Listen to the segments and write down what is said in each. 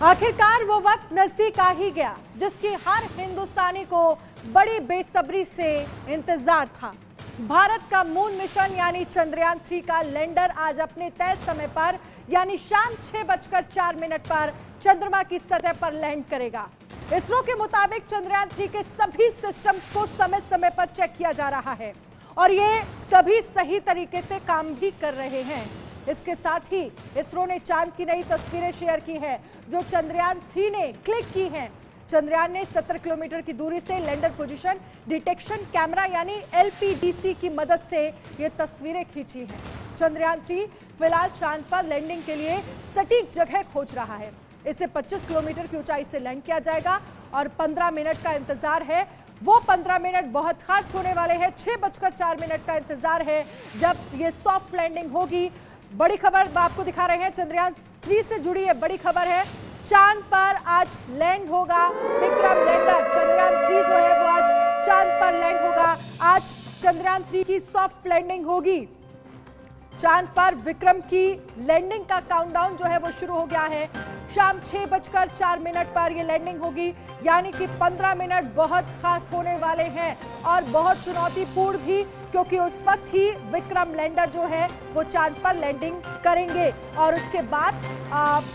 आखिरकार वो वक्त नजदीक आ ही गया जिसकी हर हिंदुस्तानी को बड़ी बेसब्री से इंतजार था। भारत का मून मिशन यानी चंद्रयान 3 का लैंडर आज अपने तय समय पर यानी शाम 6:04 पर चंद्रमा की सतह पर लैंड करेगा। इसरो के मुताबिक चंद्रयान 3 के सभी सिस्टम्स को समय समय पर चेक किया जा रहा है और ये सभी सही तरीके से काम भी कर रहे हैं। इसके साथ ही इसरो ने चांद की नई तस्वीरें शेयर की है जो चंद्रयान 3 ने क्लिक की हैं। चंद्रयान ने 70 किलोमीटर की दूरी से लैंडर पोजीशन डिटेक्शन कैमरा यानी एलपीडीसी की मदद से ये तस्वीरें खींची हैं। चंद्रयान 3 फिलहाल चांद पर लैंडिंग के लिए सटीक जगह खोज रहा है। इसे 25 किलोमीटर की ऊंचाई से लैंड किया जाएगा और 15 मिनट का इंतजार है। वो 15 मिनट बहुत खास होने वाले हैं। 6:04 का इंतजार है जब ये सॉफ्ट लैंडिंग होगी। बड़ी खबर आपको दिखा रहे हैं, चंद्रयान 3 से जुड़ी है बड़ी खबर है। चांद पर आज लैंड होगा विक्रम लैंडर। चंद्रयान 3 जो है वो आज चांद पर लैंड होगा। आज चंद्रयान 3 की सॉफ्ट लैंडिंग होगी। चांद पर विक्रम की लैंडिंग का काउंटडाउन जो है वो शुरू हो गया है। शाम 6:04 पर ये लैंडिंग होगी यानी कि 15 मिनट बहुत खास होने वाले हैं और बहुत चुनौतीपूर्ण भी, क्योंकि उस वक्त ही विक्रम लैंडर जो है वो चांद पर लैंडिंग करेंगे और उसके बाद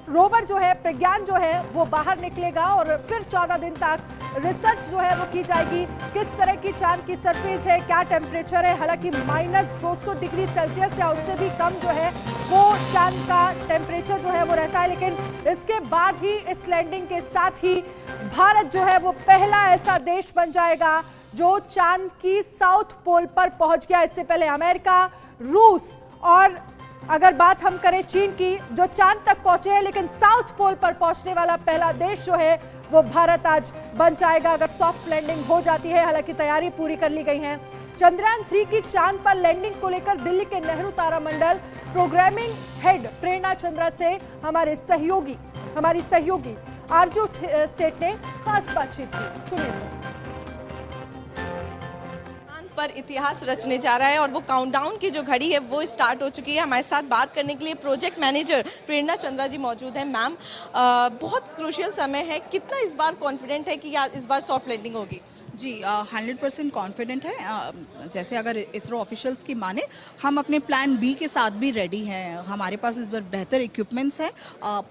रोवर जो है प्रज्ञान जो है वो बाहर निकलेगा और फिर 14 दिन तक रिसर्च जो है वो की जाएगी। किस तरह की चांद की सरफेस है, क्या टेम्परेचर है, हालांकि -200 डिग्री सेल्सियस या उससे भी कम जो है वो चांद का टेम्परेचर जो है वो रहता है। लेकिन इसके बाद ही इस लैंडिंग के साथ ही भारत जो है वो पहला ऐसा देश बन जाएगा जो चांद की साउथ पोल पर पहुंच गया। इससे पहले अमेरिका, रूस और अगर बात हम करें चीन की, जो चांद तक पहुंचे हैं, लेकिन साउथ पोल पर पहुंचने वाला पहला देश जो है वो भारत आज बन जाएगा अगर सॉफ्ट लैंडिंग हो जाती है। हालांकि तैयारी पूरी कर ली गई है। चंद्रयान 3 की चांद पर लैंडिंग को लेकर दिल्ली के नेहरू तारामंडल प्रोग्रामिंग हेड प्रेरणा चंद्रा से हमारी सहयोगी आरजू सेठ ने खास बातचीत की। सुनिए पर इतिहास रचने जा रहा है और वो काउंटडाउन की जो घड़ी है वो स्टार्ट हो चुकी है। हमारे साथ बात करने के लिए प्रोजेक्ट मैनेजर प्रेरणा चंद्रा जी मौजूद हैं। मैम, बहुत क्रूशियल समय है, कितना इस बार कॉन्फिडेंट है कि इस बार सॉफ्ट लैंडिंग होगी? जी 100% कॉन्फिडेंट है। जैसे अगर इसरो ऑफिशियल्स की माने, हम अपने प्लान बी के साथ भी रेडी हैं। हमारे पास इस बार बेहतर इक्विपमेंट्स हैं।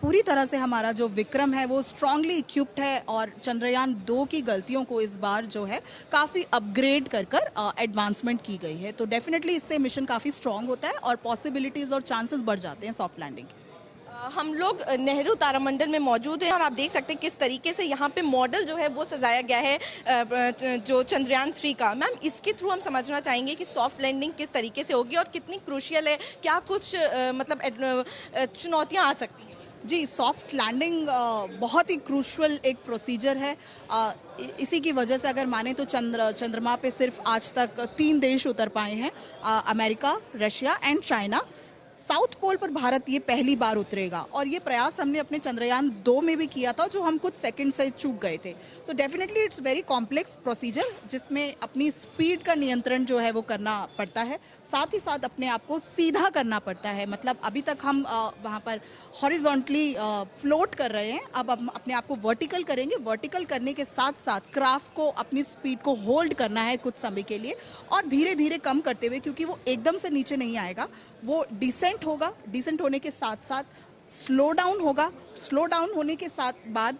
पूरी तरह से हमारा जो विक्रम है वो स्ट्रांगली इक्विप्ड है और चंद्रयान 2 की गलतियों को इस बार जो है काफ़ी अपग्रेड कर एडवांसमेंट की गई है। तो डेफिनेटली इससे मिशन काफ़ी स्ट्रांग होता है और पॉसिबिलिटीज़ और चांसेस बढ़ जाते हैं सॉफ्ट लैंडिंग के। हम लोग नेहरू तारामंडल में मौजूद हैं और आप देख सकते हैं किस तरीके से यहाँ पे मॉडल जो है वो सजाया गया है जो चंद्रयान 3 का। मैम, इसके थ्रू हम समझना चाहेंगे कि सॉफ्ट लैंडिंग किस तरीके से होगी और कितनी क्रूशियल है, क्या कुछ चुनौतियाँ आ सकती हैं? जी, सॉफ्ट लैंडिंग बहुत ही क्रूशल एक प्रोसीजर है। इसी की वजह से अगर माने तो चंद्रमा पे सिर्फ आज तक 3 देश उतर पाए हैं, America, Russia and China. South pole पर भारत ये पहली बार उतरेगा और ये प्रयास हमने अपने चंद्रयान 2 में भी किया था जो हम कुछ सेकंड से चूक गए थे। तो definitely it's very complex procedure जिसमें अपनी स्पीड का नियंत्रण जो है वो करना पड़ता है, साथ ही साथ अपने आप को सीधा करना पड़ता है। मतलब अभी तक हम वहाँ पर हॉरिजॉन्टली फ्लोट कर रहे हैं, अब अपने आप को वर्टिकल करेंगे। वर्टिकल करने के साथ साथ क्राफ्ट को अपनी स्पीड को होल्ड करना है कुछ समय के लिए और धीरे धीरे कम करते हुए, क्योंकि वो एकदम से नीचे नहीं आएगा, वो डिसेंट होगा। डिसेंट होने के साथ साथ स्लो डाउन होगा। स्लो डाउन होने के साथ बाद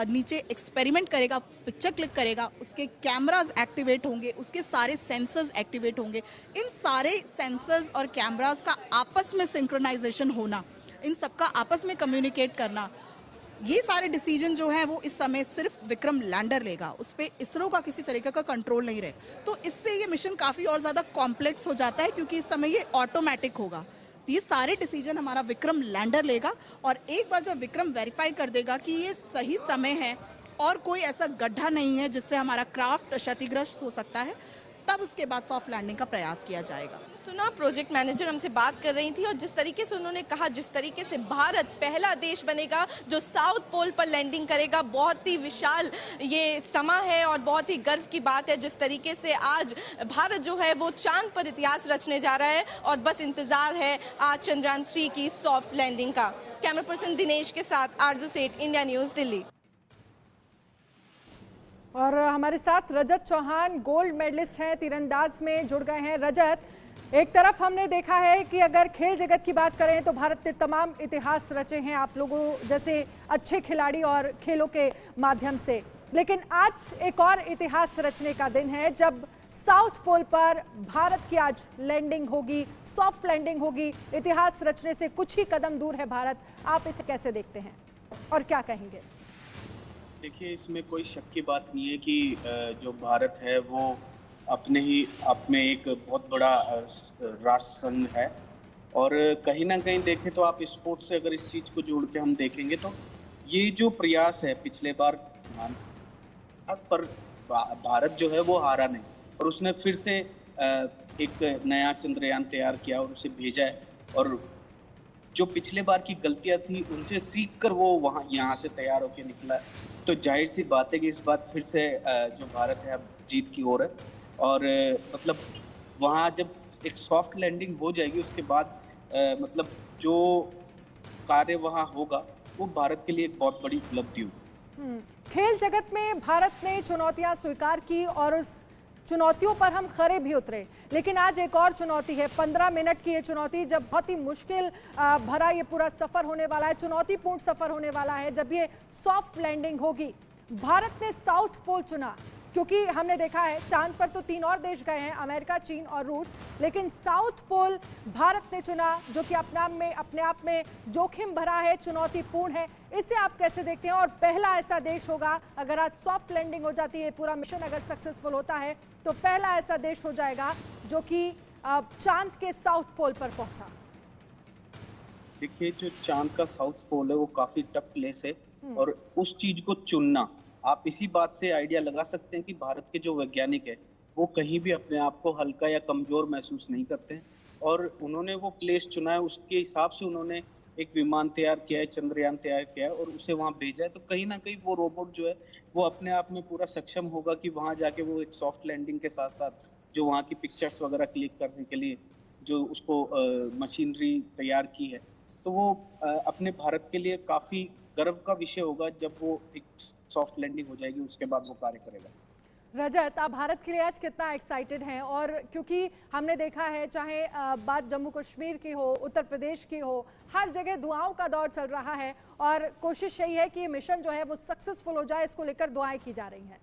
नीचे एक्सपेरिमेंट करेगा, पिक्चर क्लिक करेगा, उसके कैमरास एक्टिवेट होंगे, उसके सारे सेंसर्स एक्टिवेट होंगे। इन सारे सेंसर्स और कैमरास का आपस में सिंक्रोनाइजेशन होना, इन सबका आपस में कम्युनिकेट करना, ये सारे डिसीजन जो है वो इस समय सिर्फ विक्रम लैंडर लेगा। उस पर इसरो का किसी तरीके का कंट्रोल नहीं रहे। तो इससे ये मिशन काफ़ी और ज़्यादा कॉम्प्लेक्स हो जाता है क्योंकि इस समय ये ऑटोमेटिक होगा। ये सारे डिसीजन हमारा विक्रम लैंडर लेगा और एक बार जब विक्रम वेरीफाई कर देगा कि ये सही समय है और कोई ऐसा गड्ढा नहीं है जिससे हमारा क्राफ्ट क्षतिग्रस्त हो सकता है, तब उसके बाद सॉफ्ट लैंडिंग का प्रयास किया जाएगा। सुना, प्रोजेक्ट मैनेजर हमसे बात कर रही थी और जिस तरीके से उन्होंने कहा, जिस तरीके से भारत पहला देश बनेगा जो साउथ पोल पर लैंडिंग करेगा, बहुत ही विशाल ये समा है और बहुत ही गर्व की बात है जिस तरीके से आज भारत जो है वो चांद पर इतिहास रचने जा रहा है और बस इंतजार है आज चंद्रयान 3 की सॉफ्ट लैंडिंग का। कैमरा पर्सन दिनेश के साथ आरजू सेठ, इंडिया न्यूज, दिल्ली। और हमारे साथ रजत चौहान गोल्ड मेडलिस्ट हैं, तीरंदाज में जुड़ गए हैं। रजत, एक तरफ हमने देखा है कि अगर खेल जगत की बात करें तो भारत ने तमाम इतिहास रचे हैं आप लोगों जैसे अच्छे खिलाड़ी और खेलों के माध्यम से, लेकिन आज एक और इतिहास रचने का दिन है जब साउथ पोल पर भारत की आज लैंडिंग होगी, सॉफ्ट लैंडिंग होगी। इतिहास रचने से कुछ ही कदम दूर है भारत। आप इसे कैसे देखते हैं और क्या कहेंगे? देखिए, इसमें कोई शक की बात नहीं है कि जो भारत है वो अपने ही आप में एक बहुत बड़ा राष्ट्र संघ है, और कहीं ना कहीं देखें तो आप स्पोर्ट्स से अगर इस चीज़ को जोड़ के हम देखेंगे तो ये जो प्रयास है पिछले बार पर भारत जो है वो हारा नहीं, और उसने फिर से एक नया चंद्रयान तैयार किया और उसे भेजा है, और जो पिछले बार की गलतियां थी उनसे सीख कर वो यहाँ से तैयार होकर निकला। तो जाहिर सी बात है कि इस बात फिर से जो भारत है अब जीत की ओर है, और मतलब वहाँ जब एक सॉफ्ट लैंडिंग हो जाएगी उसके बाद मतलब जो कार्य वहाँ होगा वो भारत के लिए एक बहुत बड़ी उपलब्धि होगी। खेल जगत में भारत ने चुनौतियां स्वीकार की और उस चुनौतियों पर हम खरे भी उतरे, लेकिन आज एक और चुनौती है। 15 मिनट की ये चुनौती, जब बहुत ही मुश्किल भरा ये पूरा सफर होने वाला है, चुनौतीपूर्ण सफर होने वाला है, जब ये सॉफ्ट लैंडिंग होगी। भारत ने साउथ पोल चुना क्योंकि हमने देखा है चांद पर तो 3 और देश गए हैं, अमेरिका, चीन और रूस, लेकिन साउथ पोल भारत ने चुना जो कि अपने आप में जोखिम भरा है, चुनौतीपूर्ण है। इसे आप कैसे देखते हैं? और पहला ऐसा देश होगा, अगर आज सॉफ्ट लैंडिंग हो जाती है, पूरा मिशन अगर सक्सेसफुल होता है तो पहला ऐसा देश हो जाएगा जो कि चांद के साउथ पोल पर पहुंचा। देखिए, जो चांद का साउथ पोल है वो काफी टफ प्लेस है, और उस चीज को चुनना, आप इसी बात से आइडिया लगा सकते हैं कि भारत के जो वैज्ञानिक है वो कहीं भी अपने आप को हल्का या कमजोर महसूस नहीं करते हैं, और उन्होंने वो प्लेस चुना है, उसके हिसाब से उन्होंने एक विमान तैयार किया है, चंद्रयान तैयार किया है और उसे वहाँ भेजा है। तो कहीं ना कहीं वो रोबोट जो है वो अपने आप में पूरा सक्षम होगा कि वहाँ जाके वो एक सॉफ्ट लैंडिंग के साथ साथ जो वहाँ की पिक्चर्स वगैरह क्लिक करने के लिए जो उसको मशीनरी तैयार की है, तो वो अपने भारत के लिए काफी गर्व का विषय होगा जब वो एक सॉफ्ट लैंडिंग हो जाएगी, उसके बाद वो कार्य करेगा। रजत, आप भारत के लिए आज कितना एक्साइटेड हैं? और क्योंकि हमने देखा है चाहे बात जम्मू कश्मीर की हो, उत्तर प्रदेश की हो, हर जगह दुआओं का दौर चल रहा है और कोशिश यही है कि ये मिशन जो है वो सक्सेसफुल हो जाए, इसको लेकर दुआएं की जा रही हैं।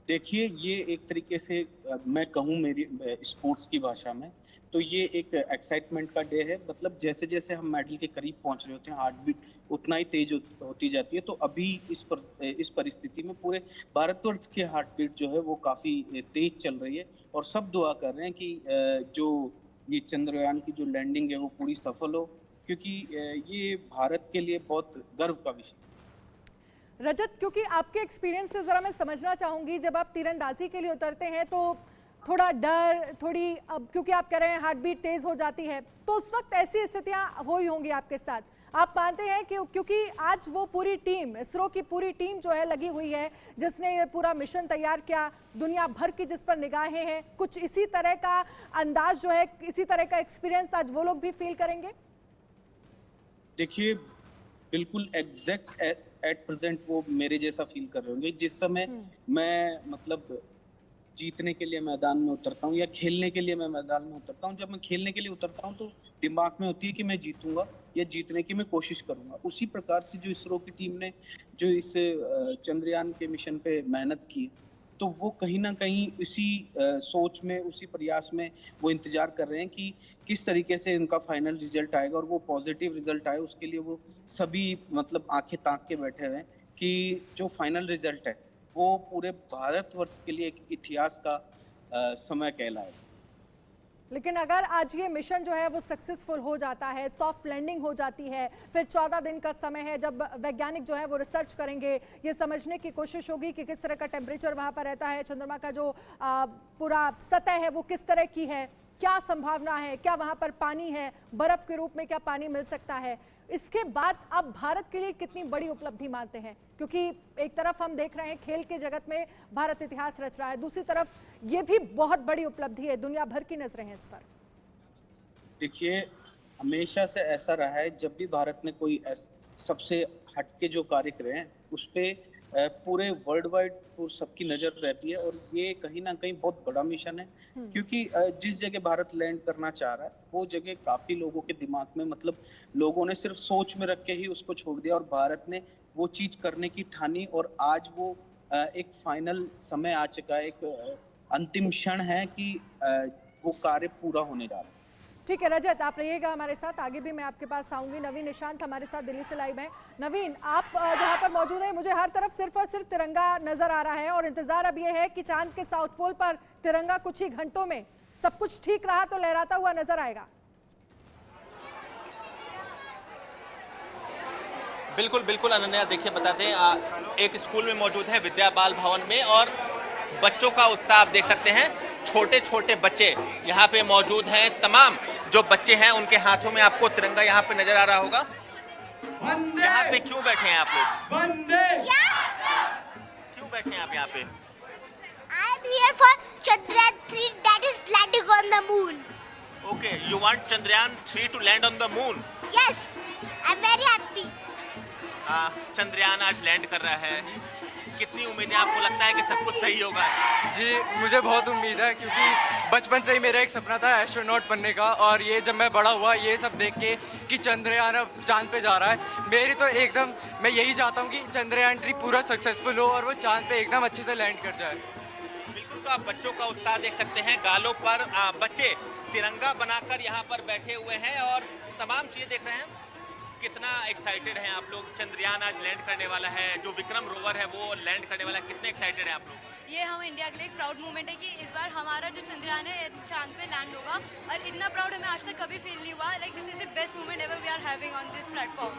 देखिए, ये एक तरीके से मैं कहूँ मेरी स्पोर्ट्स की भाषा में तो ये एक एक्साइटमेंट का डे है। मतलब जैसे जैसे हम मेडल के करीब पहुंच रहे होते हैं, हार्ट बीट उतना ही तेज होती जाती है। तो अभी इस परिस्थिति में पूरे भारतवर्ष की हार्ट बीट जो है वो काफ़ी तेज चल रही है, और सब दुआ कर रहे हैं कि जो ये चंद्रयान की जो लैंडिंग है वो पूरी सफल हो, क्योंकि ये भारत के लिए बहुत गर्व का विषय है। रजत, क्योंकि आपके एक्सपीरियंस से ज़रा मैं समझना चाहूँगी, जब आप तीरंदाजी के लिए उतरते हैं तो थोड़ा डर, थोड़ी अब क्योंकि आप कह रहे हैं हार्ट बीट तेज़ हो जाती है, तो उस वक्त ऐसी स्थितियाँ हुई होंगी आपके साथ। आप मानते हैं कि क्योंकि आज वो पूरी टीम, इसरो की पूरी टीम जो है लगी हुई है, जिसने ये पूरा मिशन तैयार किया, दुनिया भर की जिस पर निगाहें हैं, कुछ इसी तरह का अंदाज जो है, इसी तरह का एक्सपीरियंस आज वो लोग भी फील करेंगे? देखिए, बिल्कुल एग्जैक्ट एट प्रेजेंट वो मेरे जैसा फील कर रहे होंगे। जिस समय मैं मतलब जीतने के लिए मैदान में उतरता हूँ या खेलने के लिए मैं मैदान में उतरता हूँ, जब मैं खेलने के लिए उतरता हूँ तो दिमाग में होती है कि मैं जीतूंगा या जीतने की मैं कोशिश करूंगा। उसी प्रकार से जो इसरो की टीम ने जो इस चंद्रयान के मिशन पे मेहनत की, तो वो कहीं ना कहीं इसी सोच में, उसी प्रयास में वो इंतजार कर रहे हैं कि किस तरीके से इनका फाइनल रिजल्ट आएगा और वो पॉजिटिव रिजल्ट आए। उसके लिए वो सभी मतलब आंखें ताक के बैठे हुए हैं कि जो फाइनल रिजल्ट है वो पूरे भारतवर्ष के लिए एक इतिहास का समय कहलाए। लेकिन अगर आज ये मिशन जो है वो सक्सेसफुल हो जाता है, सॉफ्ट लैंडिंग हो जाती है, फिर 14 दिन का समय है जब वैज्ञानिक जो है वो रिसर्च करेंगे, ये समझने की कोशिश होगी कि किस तरह का टेम्परेचर वहाँ पर रहता है, चंद्रमा का जो पूरा सतह है वो किस तरह की है, क्या संभावना है, क्या वहाँ पर पानी है, बर्फ के रूप में क्या पानी मिल सकता है। इसके बाद अब भारत के लिए कितनी बड़ी उपलब्धि मानते हैं? क्योंकि एक तरफ हम देख रहे हैं खेल के जगत में भारत इतिहास रच रहा है, दूसरी तरफ ये भी बहुत बड़ी उपलब्धि है, दुनिया भर की नजरें हैं इस पर। देखिए, हमेशा से ऐसा रहा है, जब भी भारत ने कोई सबसे हटके जो कार्य करे हैं उस पे पूरे वर्ल्ड वाइड सबकी नजर रहती है। और ये कहीं ना कहीं बहुत बड़ा मिशन है, क्योंकि जिस जगह भारत लैंड करना चाह रहा है वो जगह काफी लोगों के दिमाग में, मतलब लोगों ने सिर्फ सोच में रख के ही उसको छोड़ दिया, और भारत ने वो चीज करने की ठानी। और आज वो एक फाइनल समय आ चुका है, एक अंतिम क्षण है कि वो कार्य पूरा होने जा रहा है। ठीक है रजत, आप रहिएगा हमारे साथ, आगे भी मैं आपके पास आऊंगी। नवीन निशांत हमारे साथ दिल्ली से लाइव हैं। नवीन, आप जहां पर मौजूद हैं, मुझे हर तरफ सिर्फ और सिर्फ तिरंगा नजर आ रहा है, और इंतजार अब ये है कि चांद के साउथ पोल पर तिरंगा कुछ ही घंटों में सब कुछ ठीक रहा तो लहराता हुआ नजर आएगा। बिल्कुल बिल्कुल अनन्या, देखिए बताते हैं एक स्कूल में मौजूद है, विद्या बाल भवन में, और बच्चों का उत्साह आप देख सकते हैं। छोटे छोटे बच्चे यहाँ पे मौजूद हैं। तमाम जो बच्चे हैं उनके हाथों में आपको तिरंगा यहाँ पे नजर आ रहा होगा। यहाँ पे क्यों बैठे हैं आप लोग? क्यों बैठे हैं आप यहाँ पे? I am here for Chandrayaan 3 that is landing on the moon. Okay, you want Chandrayaan 3 to land on the moon? Yes, I'm very happy. Chandrayaan आज लैंड कर रहा है, कितनी उम्मीदें? आपको लगता है कि सब कुछ सही होगा? जी, मुझे बहुत उम्मीद है, क्योंकि बचपन से ही मेरा एक सपना था एस्ट्रोनॉट बनने का, और ये जब मैं बड़ा हुआ ये सब देख के कि चंद्रयान अब चांद पे जा रहा है, मेरी तो एकदम मैं यही चाहता हूँ कि चंद्रयान 3 पूरा सक्सेसफुल हो और वो चांद पे एकदम अच्छे से लैंड कर जाए। बिल्कुल, तो आप बच्चों का उत्साह देख सकते हैं, गालों पर बच्चे तिरंगा बनाकर यहाँ पर बैठे हुए हैं और तमाम चीजें देख रहे हैं। कितना एक्साइटेड हैं आप लोग? चंद्रयान आज लैंड करने वाला है, जो विक्रम रोवर है वो लैंड करने वाला है, कितने एक्साइटेड हैं आप लोग? ये हम इंडिया के लिए एक प्राउड मोमेंट है कि इस बार हमारा जो चंद्रयान है चांद पे लैंड होगा, और इतना प्राउड हमें आज तक कभी फील नहीं हुआ। Like this is the best moment ever we are having on this platform.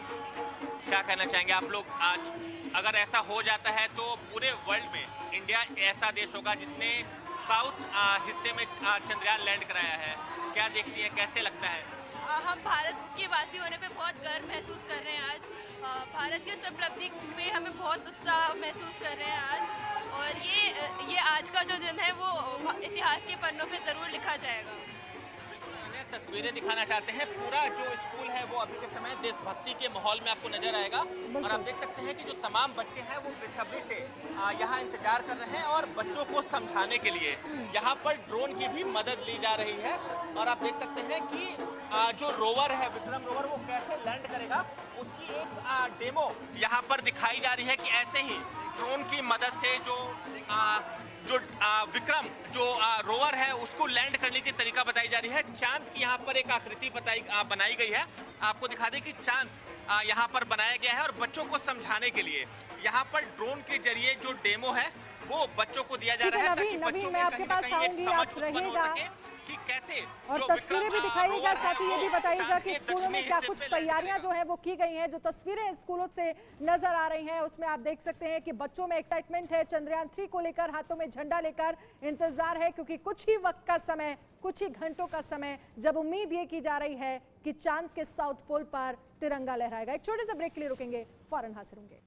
क्या कहना चाहेंगे आप लोग? आज अगर ऐसा हो जाता है तो पूरे वर्ल्ड में इंडिया ऐसा देश होगा जिसने साउथ हिस्से में चंद्रयान लैंड कराया है। क्या देखती है, कैसे लगता है? हम भारत के वासी होने पे बहुत गर्व महसूस कर रहे हैं आज। भारत की इस उपलब्धि पे हमें बहुत उत्साह महसूस कर रहे हैं आज, और ये आज का जो दिन है वो इतिहास के पन्नों पे ज़रूर लिखा जाएगा। तस्वीरें दिखाना चाहते हैं। पूरा जो स्कूल है वो अभी के समय देशभक्ति के माहौल में आपको नजर आएगा, और आप देख सकते हैं कि जो तमाम बच्चे हैं वो बेसब्री से यहाँ इंतजार कर रहे हैं, और बच्चों को समझाने के लिए यहाँ पर ड्रोन की भी मदद ली जा रही है। और आप देख सकते हैं कि जो रोवर है, विक्रम रोवर, वो कैसे लैंड करेगा उसकी एक डेमो यहाँ पर दिखाई जा रही है कि ऐसे ही ड्रोन की मदद से जो विक्रम जो रोवर है उसको लैंड करने की तरीका बताई जा रही है। चांद की यहाँ पर एक आकृति बनाई गई है। आपको दिखा दें कि चांद यहाँ पर बनाया गया है, और बच्चों को समझाने के लिए यहाँ पर ड्रोन के जरिए जो डेमो है वो बच्चों को दिया जा रहा है, ताकि बच्चों में कहीं ना कहीं एक समझ उत्पन्न हो सके कि कैसे और तस्वीरें भी दिखाइएगा, साथ ही ये भी बताइएगा कि स्कूलों में क्या कुछ तैयारियां जो है वो की गई हैं। जो तस्वीरें स्कूलों से नजर आ रही हैं उसमें आप देख सकते हैं कि बच्चों में एक्साइटमेंट है, चंद्रयान 3 को लेकर, हाथों में झंडा लेकर इंतजार है, क्योंकि कुछ ही वक्त का समय, कुछ ही घंटों का समय, जब उम्मीद ये की जा रही है कि चांद के साउथ पोल पर तिरंगा लहराएगा। एक छोटे से ब्रेक के लिए रुकेंगे, फौरन हाजिर होंगे।